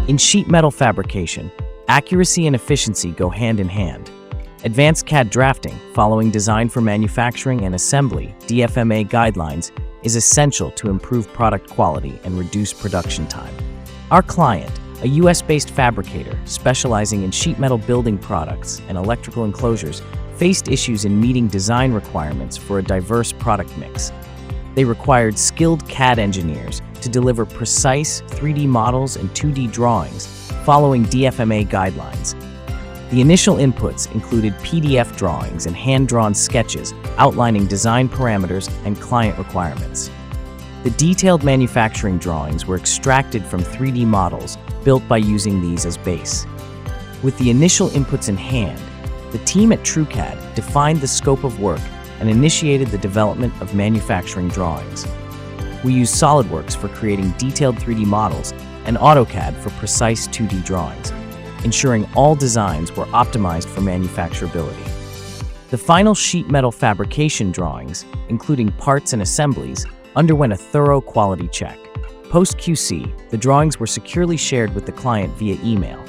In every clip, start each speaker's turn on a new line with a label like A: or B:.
A: In sheet metal fabrication, accuracy and efficiency go hand in hand. Advanced CAD drafting, following Design for Manufacturing and Assembly (DFMA) guidelines, is essential to improve product quality and reduce production time. Our client, a US-based fabricator specializing in sheet metal building products and electrical enclosures, faced issues in meeting design requirements for a diverse product mix. They required skilled CAD engineers to deliver precise 3D models and 2D drawings following DFMA guidelines. The initial inputs included PDF drawings and hand-drawn sketches outlining design parameters and client requirements. The detailed manufacturing drawings were extracted from 3D models built by using these as base. With the initial inputs in hand, the team at TrueCADD defined the scope of work and initiated the development of manufacturing drawings. We used SolidWorks for creating detailed 3D models and AutoCAD for precise 2D drawings, ensuring all designs were optimized for manufacturability. The final sheet metal fabrication drawings, including parts and assemblies, underwent a thorough quality check. Post-QC, the drawings were securely shared with the client via email.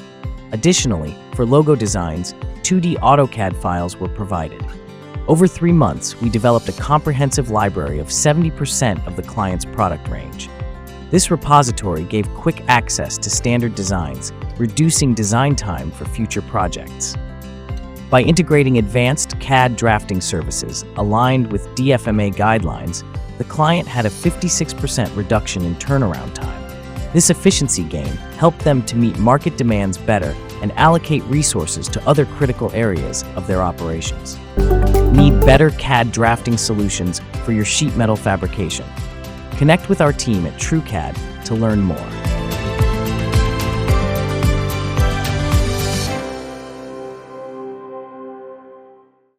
A: Additionally, for logo designs, 2D AutoCAD files were provided. Over 3 months, we developed a comprehensive library of 70% of the client's product range. This repository gave quick access to standard designs, reducing design time for future projects. By integrating advanced CAD drafting services aligned with DFMA guidelines, the client had a 56% reduction in turnaround time. This efficiency gain helped them to meet market demands better and allocate resources to other critical areas of their operations. Need better CAD drafting solutions for your sheet metal fabrication? Connect with our team at TrueCADD to learn more.